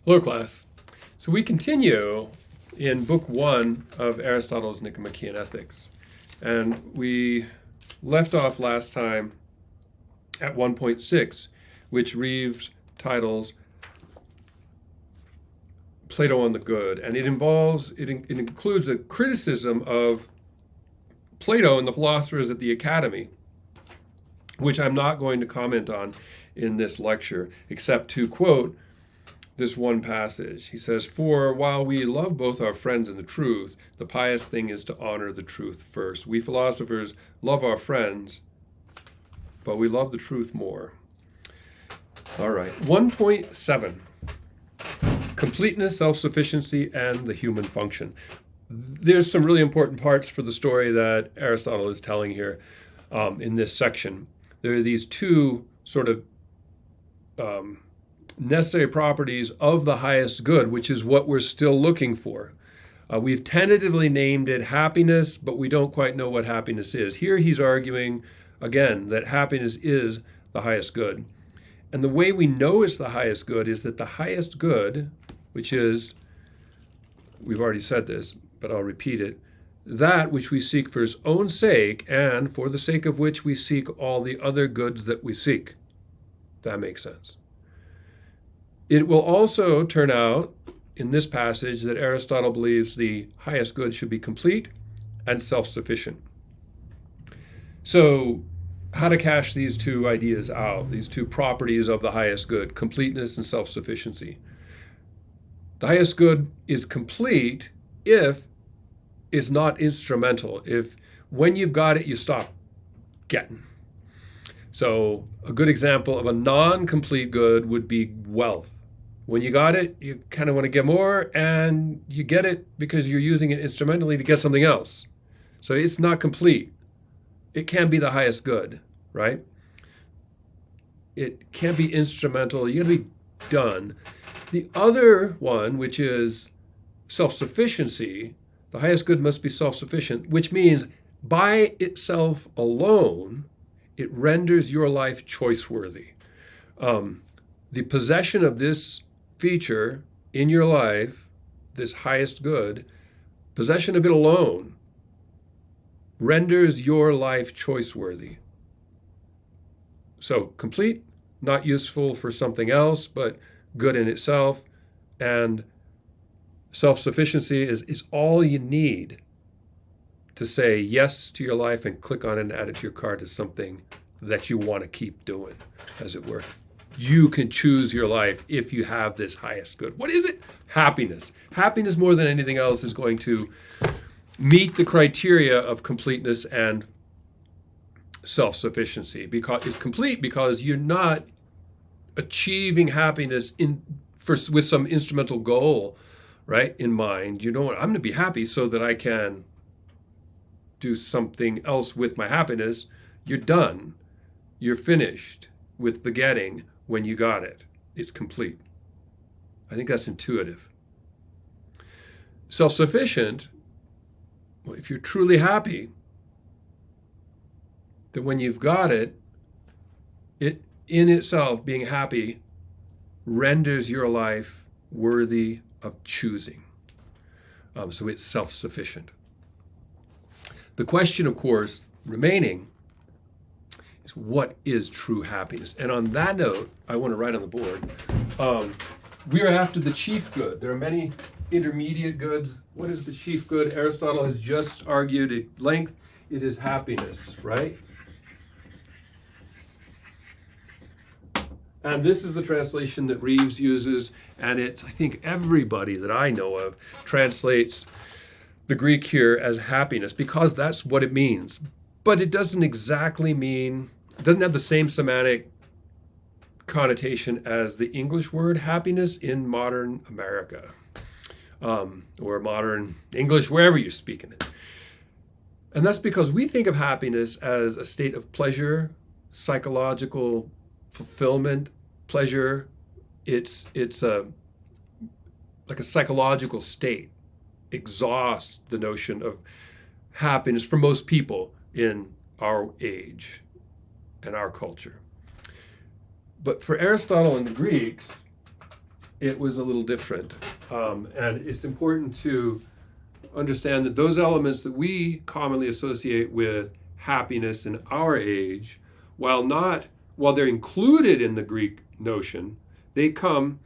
Hello, class. So we continue in Book 1 of Aristotle's Nicomachean Ethics. And we left off last time at 1.6, which Reeve titles Plato on the Good. And it includes a criticism of Plato and the philosophers at the Academy, which I'm not going to comment on in this lecture, except to quote this one passage. He says, "For while we love both our friends and the truth, the pious thing is to honor the truth first. We philosophers love our friends, but we love the truth more." All right, 1.7, completeness, self-sufficiency, and the human function. There's some really important parts for the story that Aristotle is telling here in this section. There are these two sort of necessary properties of the highest good, which is what we're still looking for. We've tentatively named it happiness, but we don't quite know what happiness is. Here he's arguing, again, that happiness is the highest good. And the way we know it's the highest good is that the highest good, which is, we've already said this, but I'll repeat it, that which we seek for its own sake and for the sake of which we seek all the other goods that we seek. That makes sense. It will also turn out in this passage that Aristotle believes the highest good should be complete and self-sufficient. So how to cash these two ideas out, these two properties of the highest good, completeness and self-sufficiency. The highest good is complete if it's not instrumental, if when you've got it, you stop getting. So a good example of a non-complete good would be wealth. When you got it, you kind of want to get more, and you get it because you're using it instrumentally to get something else. So it's not complete. It can't be the highest good, right? It can't be instrumental. You got to be done. The other one, which is self-sufficiency, the highest good must be self-sufficient, which means by itself alone, it renders your life choice-worthy. The possession of this feature in your life, this highest good, possession of it alone renders your life choice-worthy. So complete, not useful for something else, but good in itself. And self-sufficiency is all you need to say yes to your life and click on it and add it to your cart as something that you want to keep doing, as it were. You can choose your life if you have this highest good. What is it? Happiness. Happiness, more than anything else, is going to meet the criteria of completeness and self-sufficiency. Because it's complete because you're not achieving happiness with some instrumental goal, right, in mind. You don't. I'm going to be happy so that I can do something else with my happiness. You're done. You're finished with the getting when you got it. It's complete. I think that's intuitive. Self-sufficient, well, if you're truly happy, that when you've got it, it in itself, being happy, renders your life worthy of choosing. So it's self-sufficient. The question, of course, remaining is what is true happiness? And on that note, I want to write on the board, we are after the chief good. There are many intermediate goods. What is the chief good? Aristotle has just argued at length. It is happiness, right? And this is the translation that Reeves uses, and it's, I think everybody that I know of translates the Greek here as happiness because that's what it means. But it doesn't exactly mean, it doesn't have the same semantic connotation as the English word happiness in modern America, or modern English, wherever you're speaking it. And that's because we think of happiness as a state of pleasure, psychological fulfillment, pleasure. It's like a psychological state. Exhausts the notion of happiness for most people in our age and our culture. But for Aristotle and the Greeks, it was a little different. And it's important to understand that those elements that we commonly associate with happiness in our age, while they're included in the Greek notion, they come,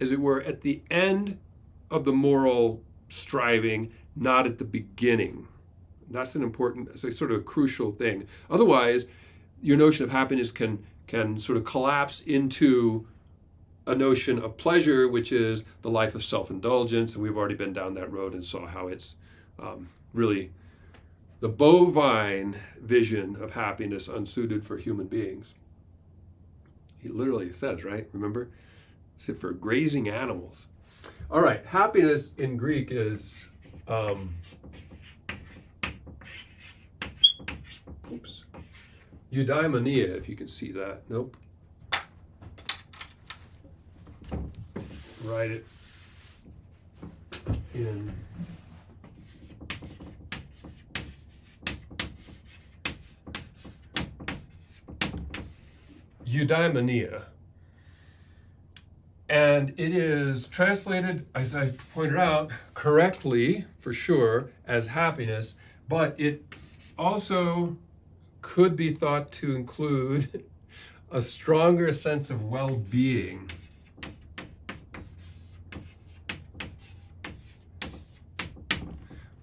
as it were, at the end of the moral striving, not at the beginning. That's an important, it's a sort of a crucial thing. Otherwise, your notion of happiness can sort of collapse into a notion of pleasure, which is the life of self-indulgence, and we've already been down that road and saw how it's really the bovine vision of happiness unsuited for human beings. He literally says, right? Remember? It's for grazing animals. All right, happiness in Greek is eudaimonia, if you can see that. Nope. Write it in eudaimonia. And it is translated, as I pointed out, correctly, for sure, as happiness, but it also could be thought to include a stronger sense of well-being.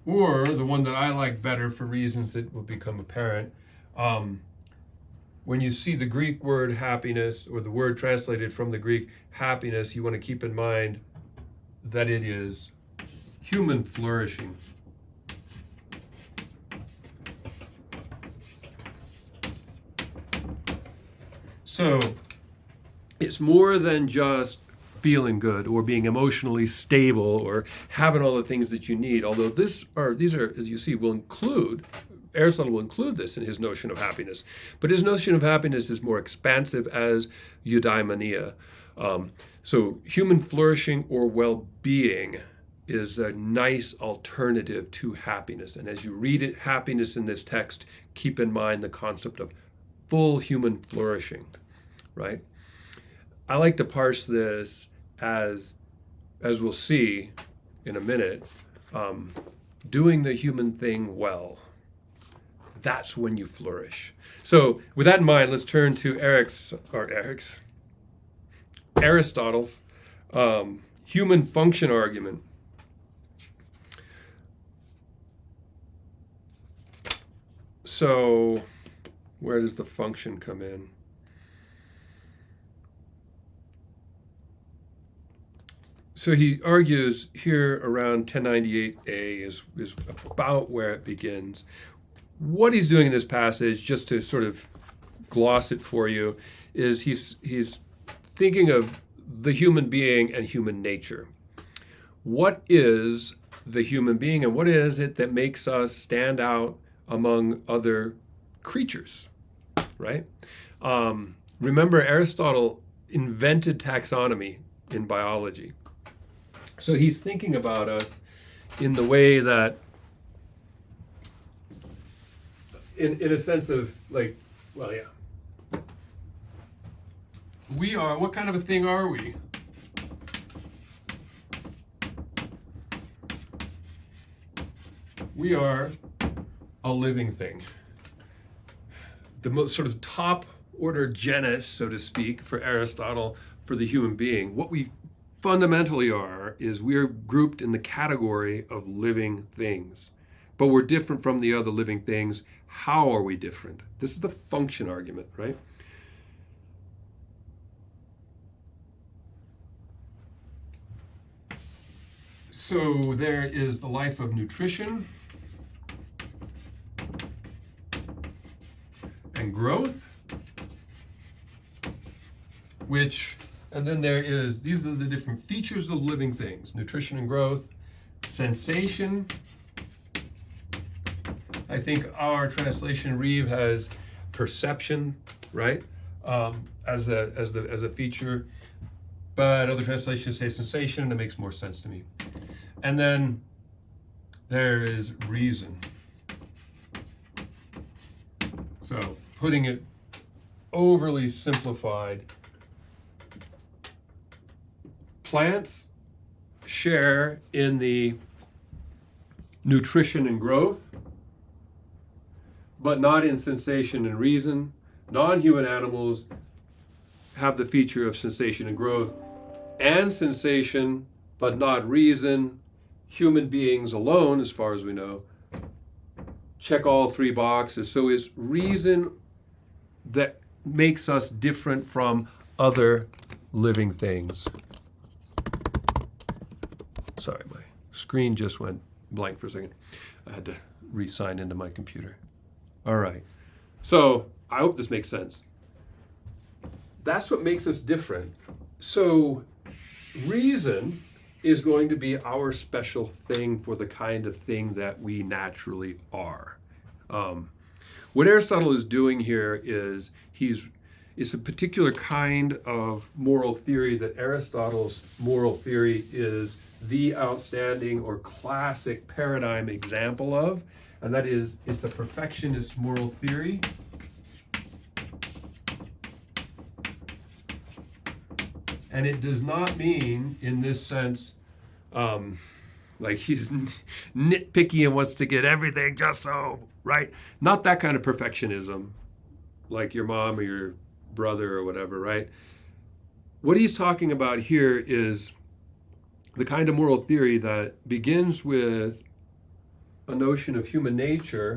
Or the one that I like better for reasons that will become apparent, when you see the Greek word happiness, or the word translated from the Greek happiness, you want to keep in mind that it is human flourishing. So it's more than just feeling good or being emotionally stable or having all the things that you need, although these are, as you see, Aristotle will include this in his notion of happiness. But his notion of happiness is more expansive as eudaimonia. So human flourishing or well-being is a nice alternative to happiness. And as you read it, happiness in this text, keep in mind the concept of full human flourishing, right? I like to parse this as we'll see in a minute, doing the human thing well. That's when you flourish. So with that in mind, let's turn to Aristotle's human function argument. So where does the function come in? So he argues here around 1098a is about where it begins. What he's doing in this passage, just to sort of gloss it for you, is he's thinking of the human being and human nature. What is the human being, and what is it that makes us stand out among other creatures, right? Remember, Aristotle invented taxonomy in biology. So he's thinking about us in the way that, in a sense of like, well, yeah. We are, what kind of a thing are we? We are a living thing. The most sort of top order genus, so to speak, for Aristotle, for the human being. What we fundamentally are is we are grouped in the category of living things. But we're different from the other living things. How are we different? This is the function argument, right? So there is the life of nutrition and growth, and then these are the different features of living things: nutrition and growth, sensation. I think our translation, Reeve, has perception, right, as a feature, but other translations say sensation, and it makes more sense to me. And then there is reason. So putting it overly simplified, plants share in the nutrition and growth, but not in sensation and reason. Non-human animals have the feature of sensation and growth and sensation, but not reason. Human beings alone, as far as we know, check all three boxes. So it's reason that makes us different from other living things. Sorry, my screen just went blank for a second. I had to re-sign into my computer. All right. So I hope this makes sense. That's what makes us different. So reason is going to be our special thing for the kind of thing that we naturally are. What Aristotle is doing here is it's a particular kind of moral theory that Aristotle's moral theory is the outstanding or classic paradigm example of, and that is it's a perfectionist moral theory. And it does not mean, in this sense, like he's nitpicky and wants to get everything just so, right? Not that kind of perfectionism, like your mom or your brother or whatever, right? What he's talking about here is the kind of moral theory that begins with a notion of human nature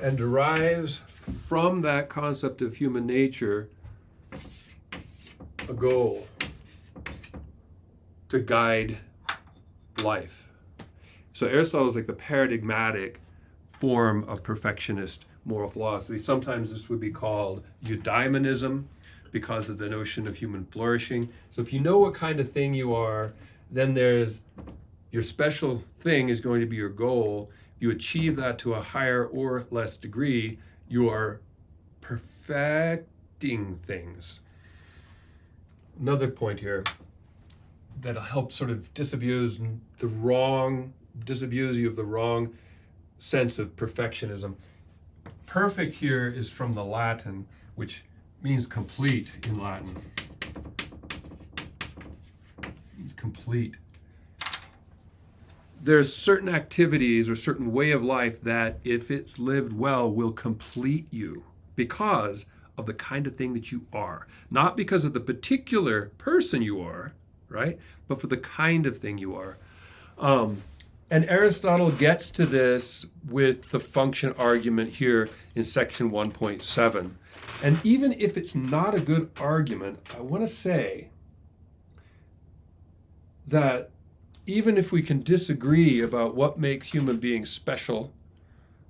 and derives from that concept of human nature a goal to guide life. So Aristotle is like the paradigmatic form of perfectionist moral philosophy. Sometimes this would be called eudaimonism because of the notion of human flourishing. So if you know what kind of thing you are, then there's your special thing is going to be your goal. You achieve that to a higher or less degree, you are perfecting things. Another point here that'll help sort of disabuse you of the wrong sense of perfectionism. Perfect here is from the Latin, which means complete in Latin. It means complete. There's certain activities or certain way of life that, if it's lived well, will complete you because of the kind of thing that you are. Not because of the particular person you are, right? But for the kind of thing you are. And Aristotle gets to this with the function argument here in section 1.7. And even if it's not a good argument, I want to say that even if we can disagree about what makes human beings special,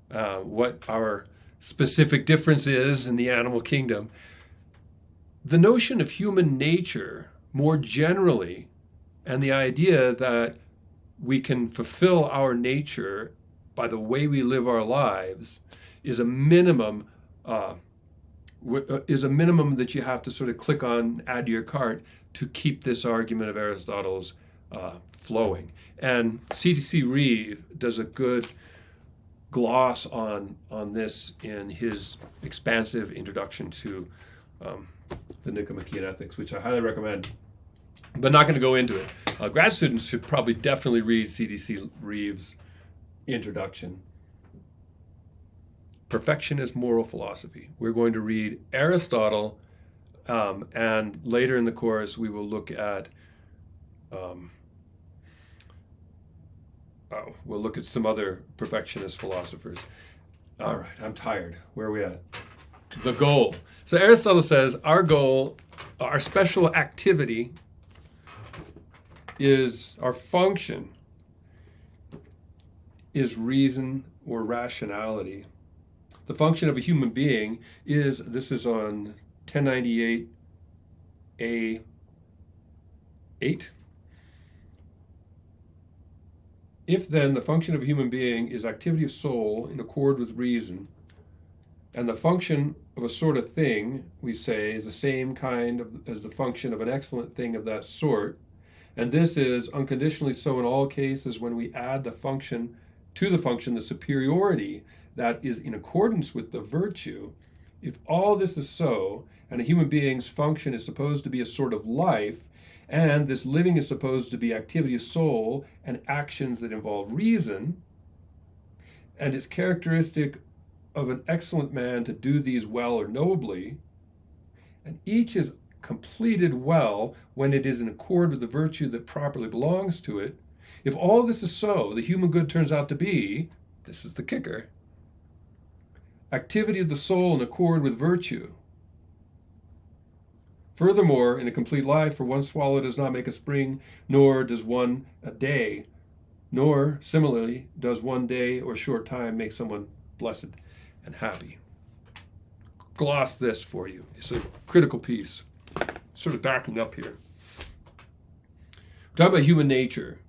what our specific difference is in the animal kingdom, the notion of human nature more generally, and the idea that we can fulfill our nature by the way we live our lives is a minimum that you have to sort of click on, add to your cart to keep this argument of Aristotle's flowing. And C.T.C. Reeve does a good gloss on this in his expansive introduction to the Nicomachean Ethics, which I highly recommend, but not going to go into it. Grad students should probably definitely read C.T.C. Reeve's introduction. Perfectionist moral philosophy. We're going to read Aristotle, and later in the course we will look at we'll look at some other perfectionist philosophers. All right, I'm tired. Where are we at? The goal. So Aristotle says our goal, our special activity, is our function is reason or rationality. The function of a human being is, this is on 1098A8. If then the function of a human being is activity of soul in accord with reason, and the function of a sort of thing, we say, is the same kind as the function of an excellent thing of that sort, and this is unconditionally so in all cases when we add the function to the function, the superiority that is in accordance with the virtue, if all this is so, and a human being's function is supposed to be a sort of life, and this living is supposed to be activity of soul and actions that involve reason, and it's characteristic of an excellent man to do these well or nobly, and each is completed well when it is in accord with the virtue that properly belongs to it. If all this is so, the human good turns out to be, this is the kicker, activity of the soul in accord with virtue. Furthermore, in a complete life, for one swallow does not make a spring, nor does one a day, nor, similarly, does one day or short time make someone blessed and happy. Gloss this for you. It's a critical piece. Sort of backing up here. We're talking about human nature.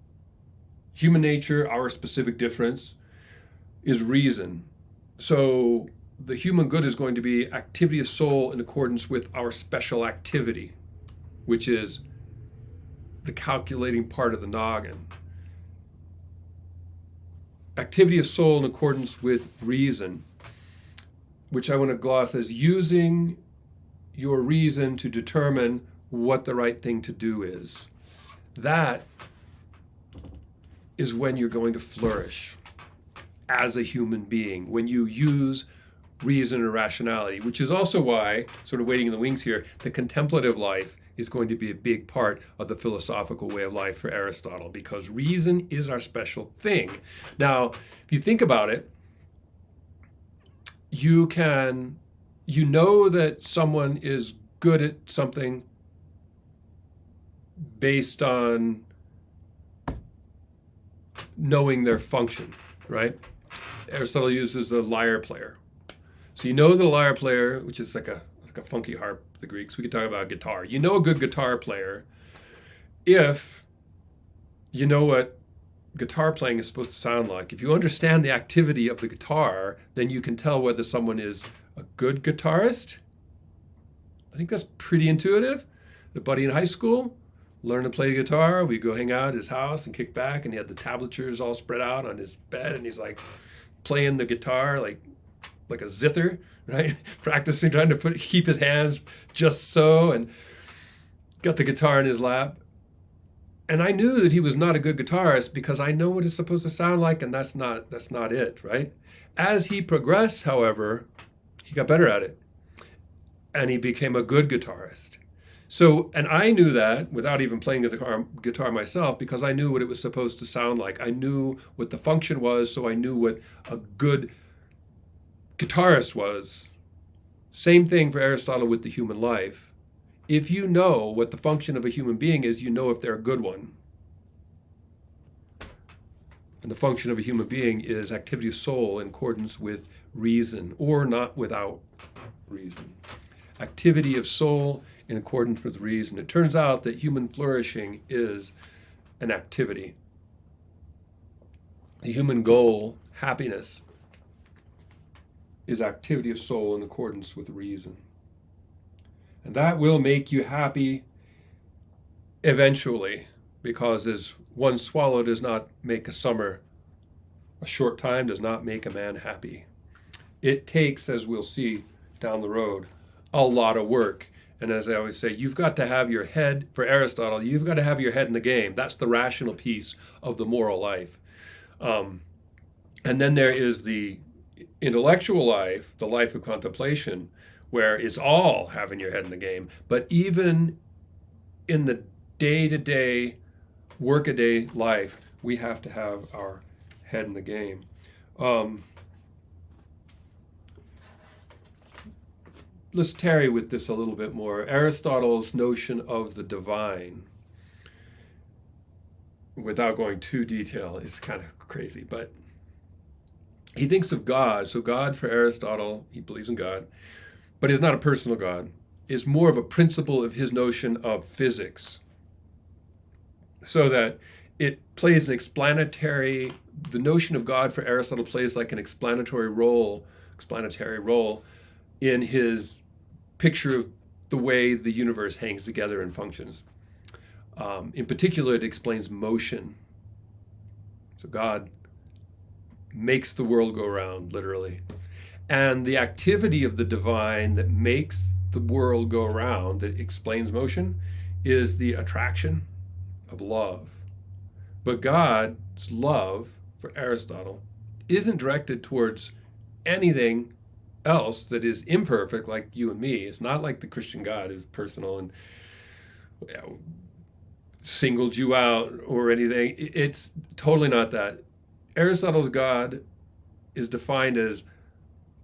Human nature, our specific difference, is reason. So the human good is going to be activity of soul in accordance with our special activity, which is the calculating part of the noggin. Activity of soul in accordance with reason, which I want to gloss as using your reason to determine what the right thing to do is. That is when you're going to flourish as a human being, when you use reason or rationality, which is also why, sort of waiting in the wings here, the contemplative life is going to be a big part of the philosophical way of life for Aristotle, because reason is our special thing. Now, if you think about it, you know that someone is good at something based on knowing their function, right? Aristotle uses the lyre player. So you know the lyre player, which is like a funky harp, the Greeks. We could talk about guitar. You know a good guitar player if you know what guitar playing is supposed to sound like. If you understand the activity of the guitar, then you can tell whether someone is a good guitarist. I think that's pretty intuitive. A buddy in high school learned to play guitar. We go hang out at his house and kick back, and he had the tablatures all spread out on his bed, and he's like playing the guitar like a zither, right? Practicing, trying to keep his hands just so, and got the guitar in his lap. And I knew that he was not a good guitarist because I know what it's supposed to sound like, and that's not it, right? As he progressed, however, he got better at it, and he became a good guitarist. So, and I knew that without even playing the guitar myself, because I knew what it was supposed to sound like. I knew what the function was, so I knew what a good guitarist was. Same thing for Aristotle with the human life. If you know what the function of a human being is, you know if they're a good one. And the function of a human being is activity of soul in accordance with reason, or not without reason. Activity of soul in accordance with reason. It turns out that human flourishing is an activity. The human goal, happiness, is activity of soul in accordance with reason. And that will make you happy eventually, because as one swallow does not make a summer, a short time does not make a man happy. It takes, as we'll see down the road, a lot of work. And as I always say, you've got to have your head, for Aristotle, you've got to have your head in the game. That's the rational piece of the moral life. And then there is the intellectual life, the life of contemplation, where it's all having your head in the game. But even in the day-to-day, work-a-day life, we have to have our head in the game. Let's tarry with this a little bit more. Aristotle's notion of the divine, without going too detailed, is kind of crazy, but he thinks of God. So God, for Aristotle, he believes in God, but is not a personal God. Is more of a principle of his notion of physics. So that it plays an explanatory, the notion of God for Aristotle plays like an explanatory role in his picture of the way the universe hangs together and functions. In particular, it explains motion. So God makes the world go round, literally. And the activity of the divine that makes the world go around, that explains motion, is the attraction of love. But God's love, for Aristotle, isn't directed towards anything else that is imperfect like you and me. It's not like the Christian God is personal and singled you out or anything. It's totally not that. Aristotle's God is defined as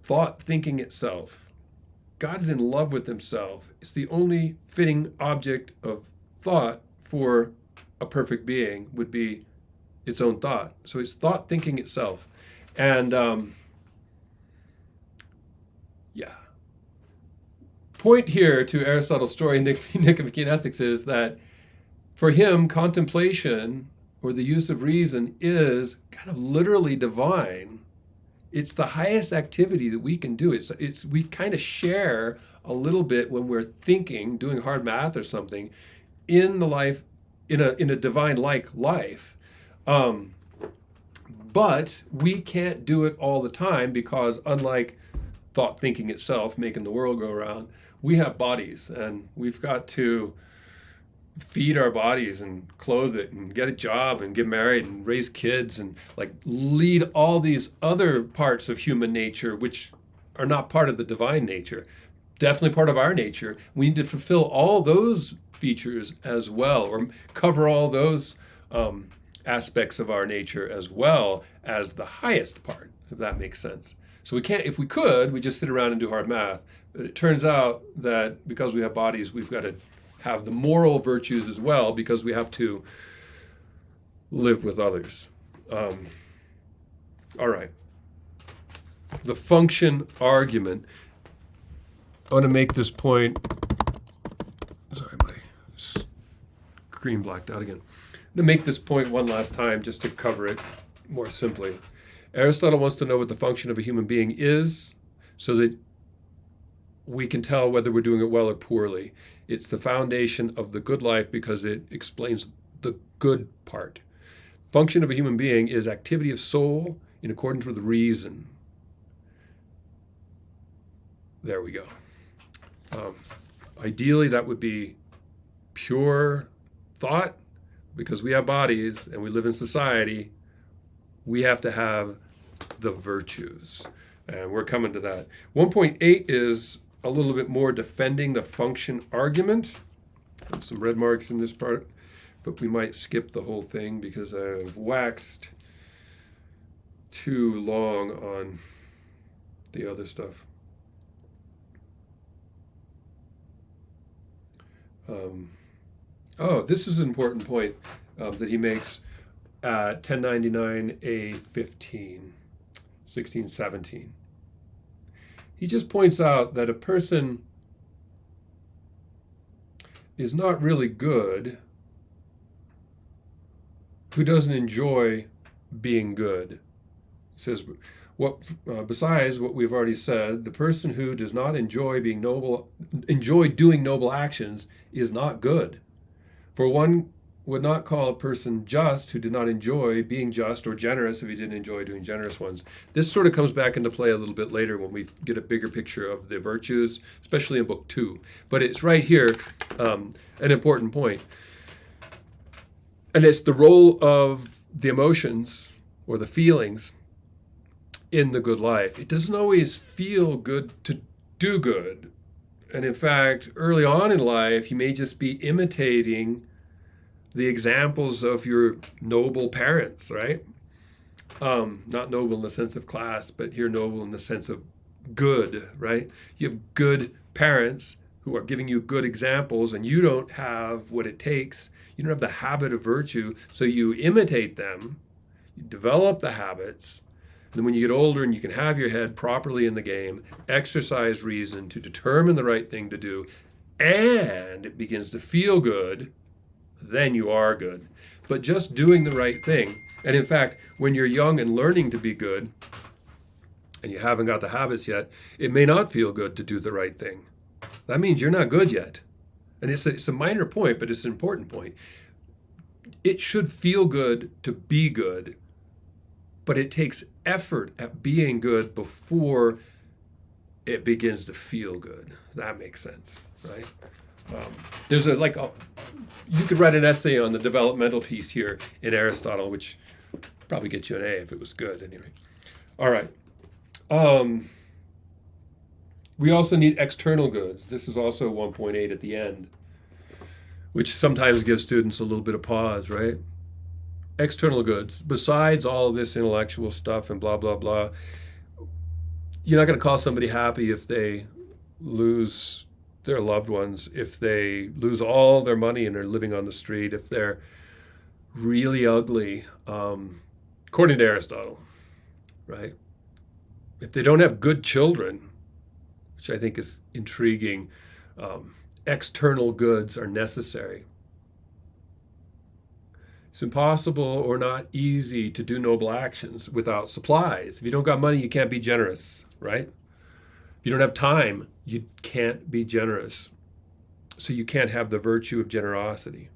thought thinking itself. God is in love with himself. It's the only fitting object of thought for a perfect being would be its own thought. So it's thought thinking itself. And point here to Aristotle's story, Nicomachean Ethics, is that for him, contemplation or the use of reason is kind of literally divine. It's the highest activity that we can do. It's we kind of share a little bit when we're thinking, doing hard math or something, in the life, in a divine-like life. But we can't do it all the time because, unlike thought thinking itself, making the world go around, we have bodies and we've got to feed our bodies and clothe it and get a job and get married and raise kids and like lead all these other parts of human nature which are not part of the divine nature, definitely part of our nature. We need to fulfill all those features as well, or cover all those aspects of our nature as well as the highest part, if that makes sense. So we can't, if we could, we just sit around and do hard math. But it turns out that because we have bodies, we've got to have the moral virtues as well because we have to live with others. All right. The function argument. I want to make this point. Sorry, my screen blacked out again. I'm going to make this point one last time just to cover it more simply. Aristotle wants to know what the function of a human being is so that we can tell whether we're doing it well or poorly. It's the foundation of the good life because it explains the good part. Function of a human being is activity of soul in accordance with reason. There we go. Ideally, that would be pure thought. Because we have bodies and we live in society, we have to have the virtues. And we're coming to that. 1.8 is a little bit more defending the function argument. Have some red marks in this part, but we might skip the whole thing because I've waxed too long on the other stuff. This is an important point that he makes at 1099A15, 1617. He just points out that a person is not really good who doesn't enjoy being good. He says, besides what we've already said, the person who does not enjoy doing noble actions is not good. For one would not call a person just who did not enjoy being just, or generous if he didn't enjoy doing generous ones. This sort of comes back into play a little bit later when we get a bigger picture of the virtues, especially in book 2. But it's right here, an important point. And it's the role of the emotions or the feelings in the good life. It doesn't always feel good to do good. And in fact, early on in life, you may just be imitating the examples of your noble parents, right? Not noble in the sense of class, but here noble in the sense of good, right? You have good parents who are giving you good examples, and you don't have what it takes. You don't have the habit of virtue, so you imitate them, you develop the habits, and then when you get older and you can have your head properly in the game, exercise reason to determine the right thing to do, and it begins to feel good, then you are good. But just doing the right thing, and in fact, when you're young and learning to be good, and you haven't got the habits yet, it may not feel good to do the right thing. That means you're not good yet. And it's a minor point, but it's an important point. It should feel good to be good, but it takes effort at being good before it begins to feel good. That makes sense, right? There's you could write an essay on the developmental piece here in Aristotle, which probably get you an A if it was good anyway. All right. We also need external goods. This is also 1.8 at the end, which sometimes gives students a little bit of pause, right? External goods. Besides all this intellectual stuff and blah, blah, blah, you're not going to call somebody happy if they lose their loved ones, if they lose all their money and are living on the street, if they're really ugly, according to Aristotle, right? If they don't have good children, which I think is intriguing, external goods are necessary. It's impossible or not easy to do noble actions without supplies. If you don't got money, you can't be generous, right? If you don't have time, you can't be generous. So you can't have the virtue of generosity.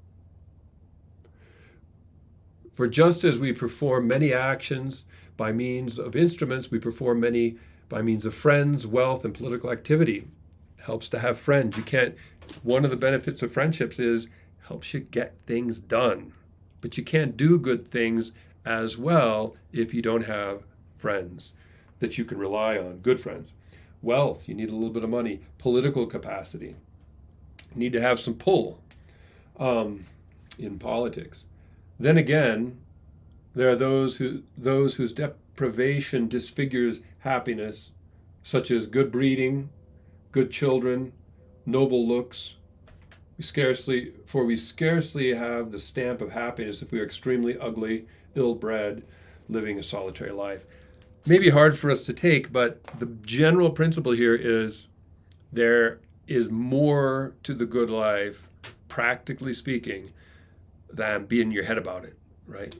For just as we perform many actions by means of instruments, we perform many by means of friends, wealth, and political activity. It helps to have friends. One of the benefits of friendships is helps you get things done. But you can't do good things as well if you don't have friends that you can rely on, good friends. Wealth, you need a little bit of money. Political capacity, you need to have some pull in politics. Then again, there are those whose deprivation disfigures happiness, such as good breeding, good children, noble looks. We scarcely have the stamp of happiness if we are extremely ugly, ill-bred, living a solitary life. Maybe hard for us to take, but the general principle here is there is more to the good life, practically speaking, than being in your head about it, right?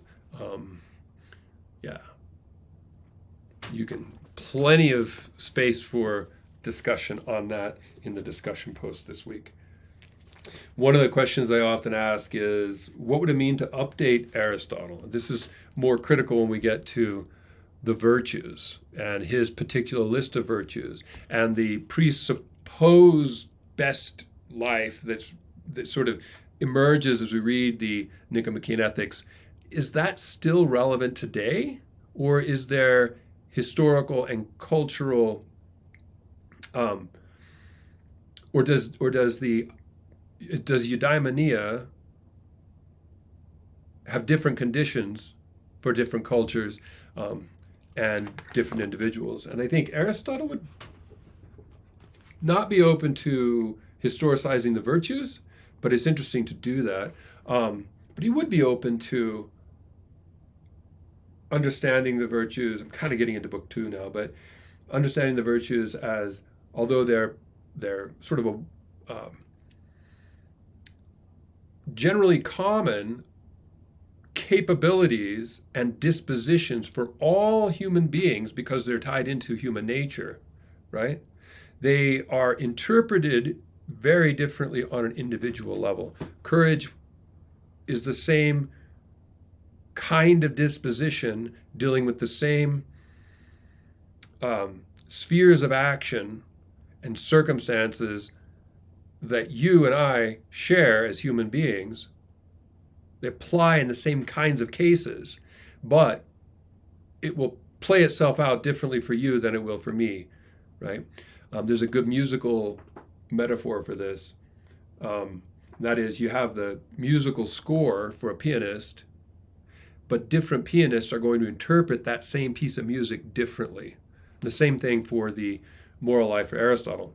You can plenty of space for discussion on that in the discussion post this week. One of the questions I often ask is, what would it mean to update Aristotle? This is more critical when we get to the virtues and his particular list of virtues and the presupposed best life that sort of emerges as we read the Nicomachean Ethics. Is that still relevant today, or is there historical and cultural, or does eudaimonia have different conditions for different cultures and different individuals? And I think Aristotle would not be open to historicizing the virtues, but it's interesting to do that. But he would be open to understanding the virtues. I'm kind of getting into book 2 now, but understanding the virtues as, although they're sort of a generally common capabilities and dispositions for all human beings because they're tied into human nature, right? They are interpreted very differently on an individual level. Courage is the same kind of disposition dealing with the same spheres of action and circumstances that you and I share as human beings. They apply in the same kinds of cases, but it will play itself out differently for you than it will for me, right? There's a good musical metaphor for this. That is, you have the musical score for a pianist, but different pianists are going to interpret that same piece of music differently. The same thing for the moral life for Aristotle.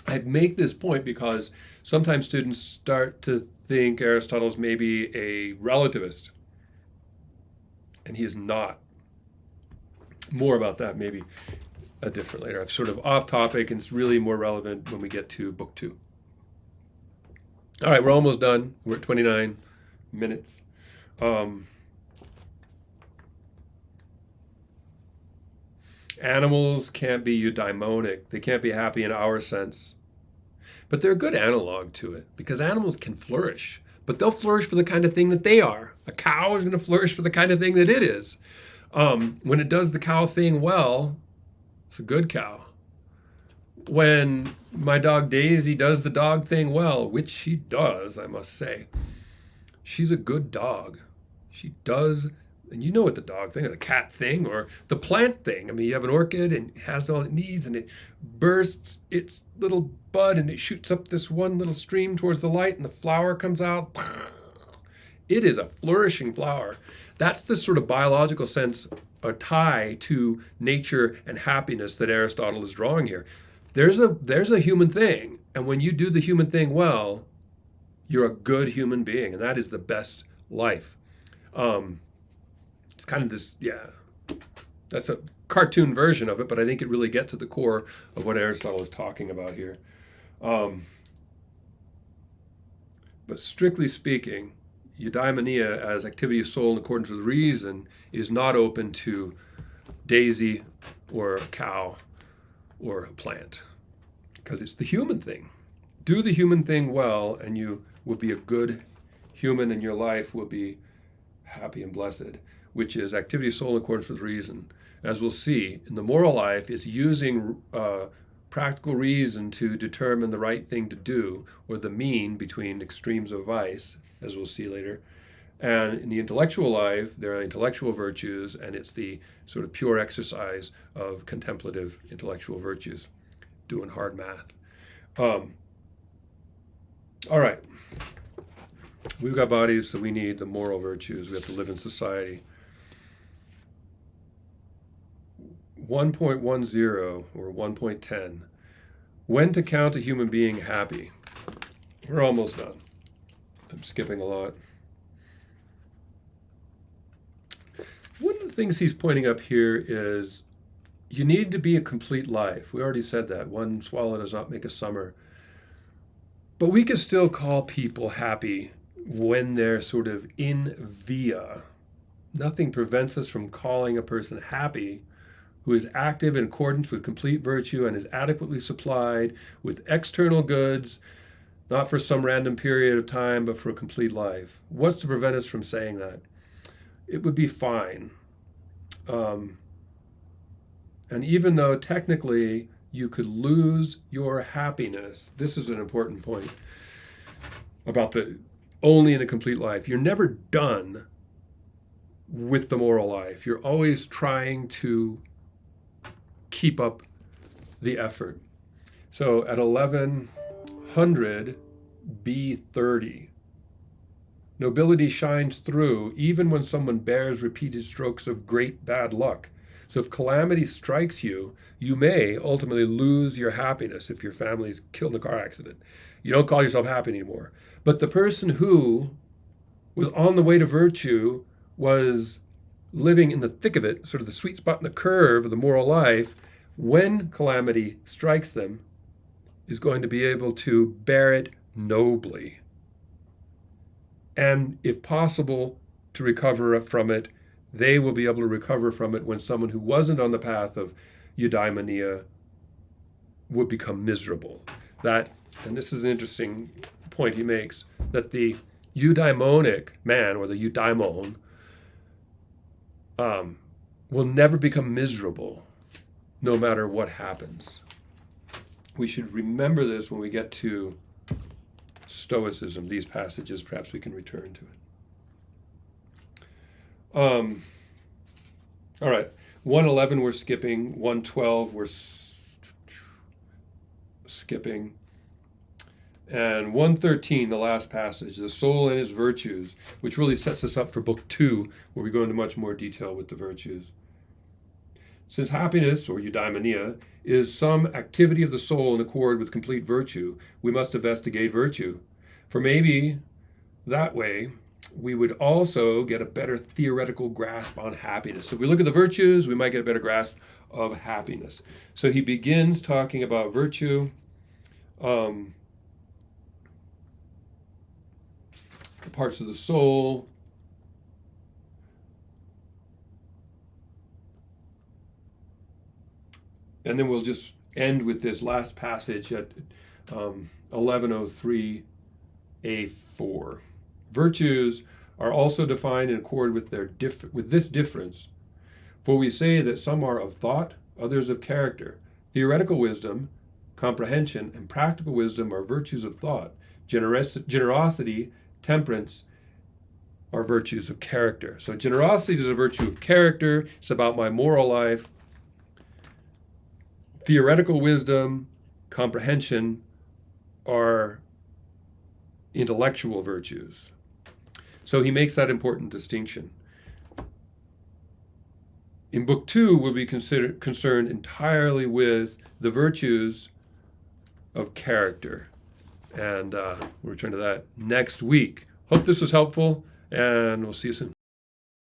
I make this point because sometimes students start to think Aristotle's maybe a relativist, and he is not. More about that maybe a different later. I'm sort of off topic, and it's really more relevant when we get to book 2. All right, we're almost done. We're at 29 minutes. Animals can't be eudaimonic. They can't be happy in our sense. But they're a good analog to it because animals can flourish, but they'll flourish for the kind of thing that they are. A cow is going to flourish for the kind of thing that it is. When it does the cow thing well, it's a good cow. when my dog Daisy does the dog thing well, which she does, I must say, she's a good dog. She does, and you know what the dog thing, or the cat thing, or the plant thing. I mean, you have an orchid and it has all it needs, and it bursts its little bud and it shoots up this one little stream towards the light, and the flower comes out. It is a flourishing flower. That's the sort of biological sense, a tie to nature and happiness that Aristotle is drawing here. There's a human thing, and when you do the human thing well, you're a good human being, and that is the best life. It's kind of this, yeah, that's a cartoon version of it, but I think it really gets at the core of what Aristotle is talking about here. But strictly speaking, eudaimonia as activity of soul in accordance with reason is not open to Daisy or a cow or a plant, because it's the human thing. Do the human thing well, and you will be a good human, and your life will be happy and blessed, which is activity of soul in accordance with reason. As we'll see, in the moral life, it's using practical reason to determine the right thing to do, or the mean between extremes of vice, as we'll see later. And in the intellectual life, there are intellectual virtues, and it's the sort of pure exercise of contemplative intellectual virtues, doing hard math. All right. We've got bodies, so we need the moral virtues. We have to live in society. 1.10 or 1.10. When to count a human being happy. We're almost done. I'm skipping a lot. One of the things he's pointing up here is you need to be a complete life. We already said that. One swallow does not make a summer. But we can still call people happy when they're sort of in via. Nothing prevents us from calling a person happy who is active in accordance with complete virtue and is adequately supplied with external goods, not for some random period of time, but for a complete life. What's to prevent us from saying that? It would be fine. And even though technically you could lose your happiness, this is an important point about the only in a complete life. You're never done with the moral life. You're always trying to keep up the effort. So at 1100 B30, nobility shines through even when someone bears repeated strokes of great bad luck. So if calamity strikes you, you may ultimately lose your happiness if your family's killed in a car accident. You don't call yourself happy anymore. But the person who was on the way to virtue, was living in the thick of it, sort of the sweet spot in the curve of the moral life, when calamity strikes them, is going to be able to bear it nobly. And if possible, to recover from it, they will be able to recover from it when someone who wasn't on the path of eudaimonia would become miserable. That, and this is an interesting point he makes, that the eudaimonic man, or the eudaimon, will never become miserable no matter what happens. We should remember this when we get to Stoicism, these passages. Perhaps we can return to it. All right, 111 we're skipping, 112 we're skipping, and 113, the last passage, the soul and its virtues, which really sets us up for book 2, where we go into much more detail with the virtues. Since happiness, or eudaimonia, is some activity of the soul in accord with complete virtue, we must investigate virtue. For maybe that way we would also get a better theoretical grasp on happiness. So if we look at the virtues, we might get a better grasp of happiness. So he begins talking about virtue. Parts of the soul. And then we'll just end with this last passage at 1103 A4. Virtues are also defined in accord with with this difference. For we say that some are of thought, others of character. Theoretical wisdom, comprehension, and practical wisdom are virtues of thought. Generosity, temperance are virtues of character. So generosity is a virtue of character. It's about my moral life. Theoretical wisdom, comprehension are intellectual virtues. So he makes that important distinction. In Book 2, we'll be concerned entirely with the virtues of character. And we'll return to that next week. Hope this was helpful, and we'll see you soon.